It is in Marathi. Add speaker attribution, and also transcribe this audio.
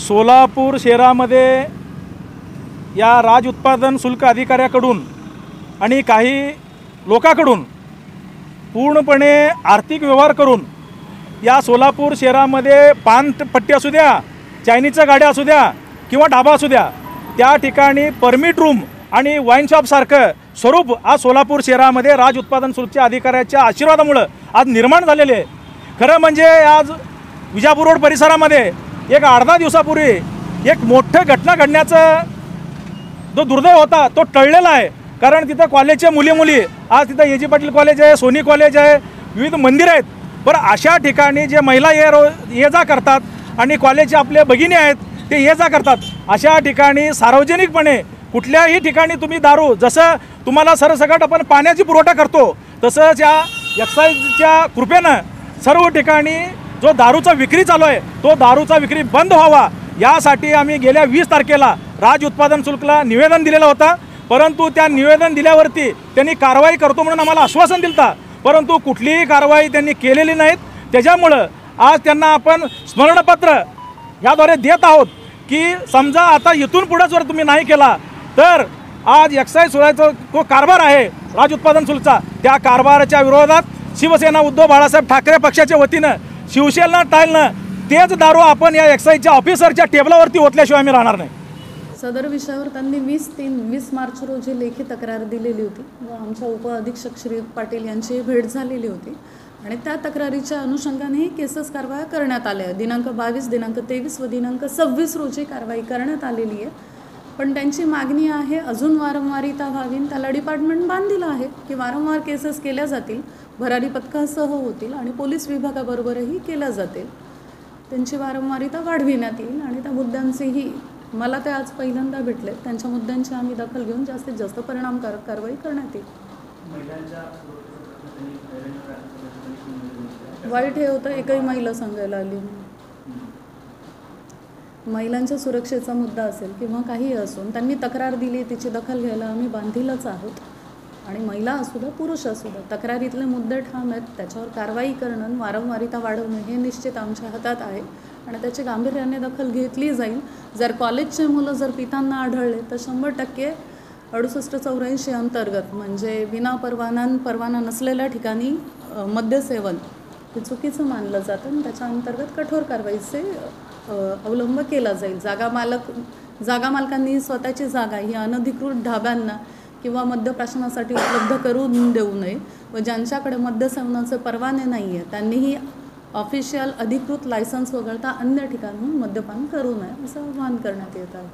Speaker 1: सोलापूर शहरामध्ये या राज उत्पादन शुल्क अधिकाऱ्याकडून आणि काही लोकांकडून पूर्णपणे आर्थिक व्यवहार करून या सोलापूर शहरामध्ये पानपट्टी असू द्या, चायनीजच्या गाड्या असू द्या किंवा ढाबा असू द्या, त्या ठिकाणी परमिट रूम आणि वाईन शॉपसारखं स्वरूप आज सोलापूर शहरामध्ये राज उत्पादन शुल्कच्या अधिकाऱ्याच्या आशीर्वादामुळे आज निर्माण झालेले आहे। खरं म्हणजे आज विजापूर रोड परिसरामध्ये एक 8-10 दिवसापूर्वी एक मोठं घटना घडण्याचा जो दुर्दैव होता तो टळलेला आहे। कारण तिथं कॉलेजचे मुली आज तिथं ए जी पाटील कॉलेज आहे, सोनी कॉलेज आहे, विविध मंदिर आहेत। पण अशा ठिकाणी जे महिला ये जा करतात आणि कॉलेजचे आपले भगिनी आहेत ते ये जा करतात, अशा ठिकाणी सार्वजनिकपणे कुठल्याही ठिकाणी तुम्ही दारू, जसं तुम्हाला सरसकट आपण पाण्याची पुरवठा करतो तसंच या एक्साईजच्या कृपेनं सर्व ठिकाणी जो दारूचा विक्री चालू आहे तो दारूचा विक्री बंद व्हावा यासाठी आम्ही गेल्या 20 तारखेला राज उत्पादन शुल्कला निवेदन दिलेलं होतं। परंतु त्या निवेदन दिल्यावरती त्यांनी कारवाई करतो म्हणून आम्हाला आश्वासन दिलं, परंतु कुठलीही कारवाई त्यांनी केलेली नाहीत। त्याच्यामुळं आज त्यांना आपण स्मरणपत्र याद्वारे देत आहोत की समजा आता इथून पुढे जर तुम्ही नाही केला तर आज एक्साईज सुधारायचा जो कारभार आहे राज उत्पादन शुल्कचा, त्या कारभाराच्या विरोधात शिवसेना उद्धव बाळासाहेब ठाकरे पक्षाच्या वतीनं शिवसेना टाळणं तेच दारू आपण या एक्साईजच्या ऑफिसरच्या टेबलावरती ओतल्याशिवाय आम्ही राहणार नाही।
Speaker 2: सदर विषयावर त्यांनी 20 मार्च रोजी लेखी तक्रार दिलेली होती व आमच्या उपअधीक्षक श्री पाटील यांची भेट झालेली होती आणि त्या तक्रारीच्या अनुषंगाने केसेस कारवाई करण्यात आल्या। दिनांक 22, दिनांक 23 व दिनांक 26 रोजी कारवाई करण्यात आलेली आहे। पण त्यांची मागणी आहे अजून वारंवारिता व्हावी, त्याला डिपार्टमेंट बांधील आहे की वारंवार केसेस केल्या जातील, भरारी पथकासह होतील आणि पोलीस विभागाबरोबरही केल्या जातील। त्यांची वारंवारिता वाढविण्यात येईल आणि त्या मुद्द्यांचेही मला ते आज पहिल्यांदा भेटले, त्यांच्या मुद्द्यांची आम्ही दखल घेऊन जास्तीत जास्त परिणामकारक कारवाई करण्यात येईल। वाईट हे होतं एकही महिला सांगायला आली नाही। महिलांच्या सुरक्षेचा मुद्दा असेल किंवा काही असून त्यांनी तक्रार दिली, तिची दखल घ्यायला आम्ही बांधीलच आहोत आणि महिला असू द्या पुरुष असू द्या, तक्रारीतले मुद्दे ठाम आहेत, त्याच्यावर कारवाई करणं, वारंवारिता वाढवणं हे निश्चित आमच्या हातात आहे आणि त्याची गांभीर्याने दखल घेतली जाईल। जर कॉलेजचे मुलं जर पितांना आढळले तर 100% 68-84 अंतर्गत म्हणजे विना परवाना नसलेल्या ठिकाणी मद्यसेवन हे चुकीचं मानलं जातं आणि त्याच्या अंतर्गत कठोर कारवाईचे अवलंब केला जाईल। जागा मालकांनी स्वतःची जागा ही अनधिकृत ढाब्यांना किंवा मद्यप्राशनासाठी उपलब्ध करून देऊ नये व ज्यांच्याकडे मद्यसेवनाचे परवाने नाही आहे त्यांनीही ऑफिशियल अधिकृत लायसन्स वगळता अन्य ठिकाणहून मद्यपान करू नये असं आवाहन करण्यात येत आहे।